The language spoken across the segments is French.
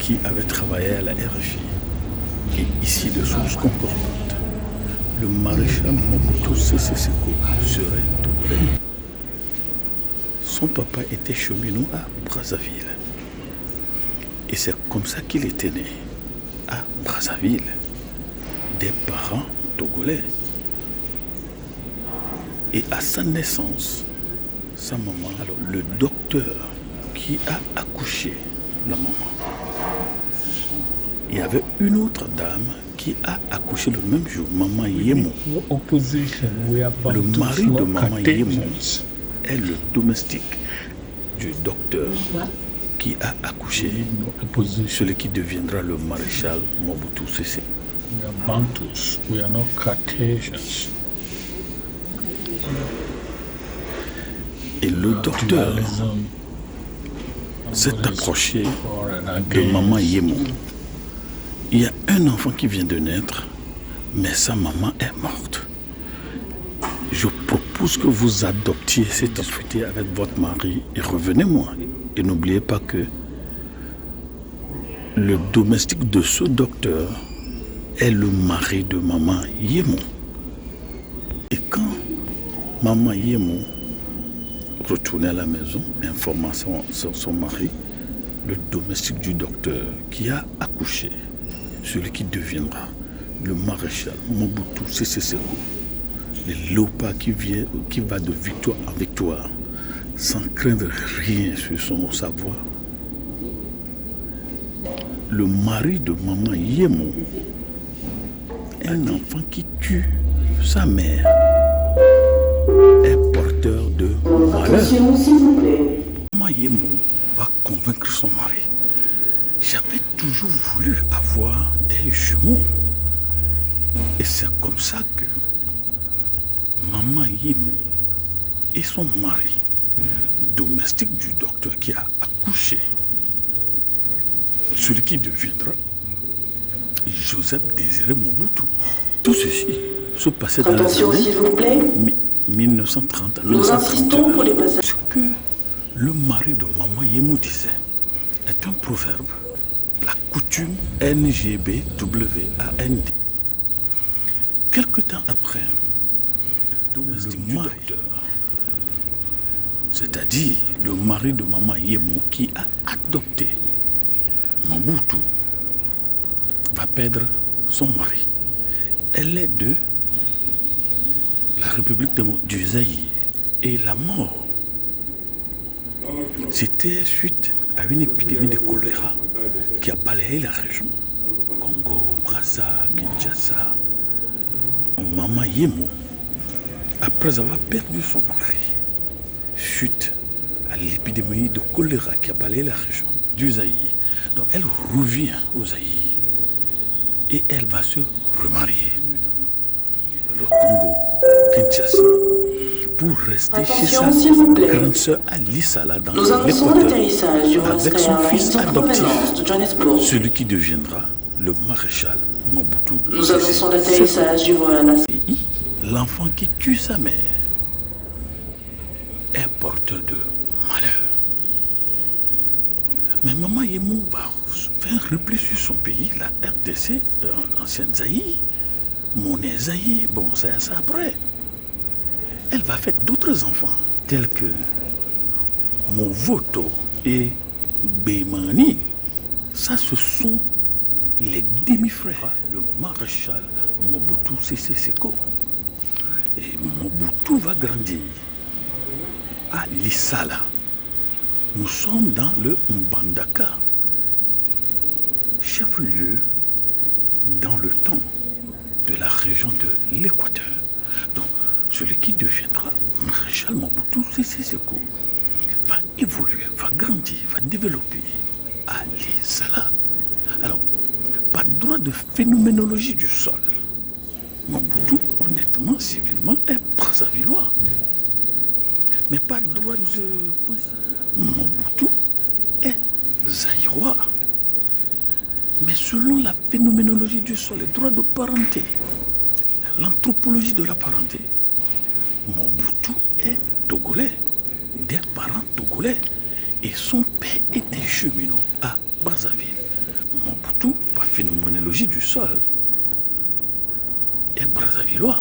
qui avait travaillé à la RFI. Et ici de source concordante, le maréchal Mobutu Sese Seko serait togolais. Son papa était cheminot à Brazzaville. Et c'est comme ça qu'il était né, à Brazzaville, des parents togolais. Et à sa naissance, sa maman, alors le docteur qui a accouché la maman, il y avait une autre dame qui a accouché le même jour, Maman Yemo. Le mari de Maman Yemo est le domestique du docteur qui a accouché celui qui deviendra le maréchal Mobutu Sese. We are Bantus, we are not Cartesians. Et le docteur s'est approché de Maman Yemo. Il y a un enfant qui vient de naître, mais sa maman est morte. Je propose que vous adoptiez cette enfant avec votre mari et revenez-moi. Et n'oubliez pas que le domestique de ce docteur est le mari de Maman Yemo. Et quand Maman Yemo retournait à la maison, informant son mari, le domestique du docteur qui a accouché, celui qui deviendra le maréchal Mobutu Sese Seko, le léopard qui va de victoire en victoire, sans craindre rien sur sa voix. Le mari de Maman Yemo, un enfant qui tue sa mère, est porteur de malheur. Maman Yemo va convaincre son mari. J'avais toujours voulu avoir des jumeaux. Et c'est comme ça que Maman Yemo et son mari, domestique du docteur qui a accouché, celui qui deviendra Joseph Désiré Mobutu. Tout ceci se passait dans les années 1930 à 1931. Ce que le mari de Maman Yemo disait est un proverbe. La coutume NGBWAND. Quelque temps après, le docteur, c'est-à-dire le mari de Maman Yemo qui a adopté Mobutu, va perdre son mari. Elle est de la République du Zaïre. Et la mort, c'était suite à une épidémie de choléra qui a balayé la région. Congo, Brazza, Kinshasa. Maman Yemo, après avoir perdu son mari, suite à l'épidémie de choléra qui a balayé la région du Zaïre, donc elle revient au Zaïre et elle va se remarier dans le Congo, Kinshasa, pour rester chez sa grande sœur Alisala dans l'Équateur avec son fils adoptif, celui qui deviendra le maréchal Mobutu. Nous annonçons l'atterrissage du vol à la... L'enfant qui tue sa mère est porteur de malheur. Mais Maman Yemo va faire un repli sur son pays, la RDC, ancienne Zaïre, monnaie Zaïre, bon, c'est ça après. Elle va faire d'autres enfants, tels que Movoto et Bemani. Ça, ce sont les demi-frères, le maréchal Mobutu Sese Seko. Et Mobutu va grandir à Lisala. Nous sommes dans le Mbandaka, chef-lieu dans le temps de la région de l'Équateur. Donc, celui qui deviendra maréchal Mobutu Sese Seko va évoluer, va grandir, va développer à Lisala. Alors, pas de droit de phénoménologie du sol. Mobutu, honnêtement, civilement, est brassavillois. Mais pas de droit de... Mobutu est zaïrois. Mais selon la phénoménologie du sol, les droits de parenté, l'anthropologie de la parenté, Mobutu est togolais, des parents togolais. Et son père était cheminot à Brazzaville. phénoménologie du sol est brazzavillois,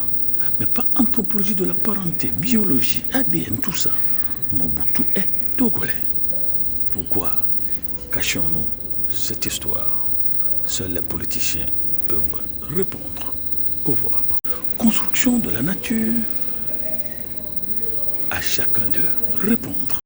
mais pas anthropologie de la parenté, biologie, ADN, tout ça. Mobutu est togolais. Pourquoi cachons-nous cette histoire? Seuls les politiciens peuvent répondre. Au revoir. Construction de la nature, à chacun de répondre.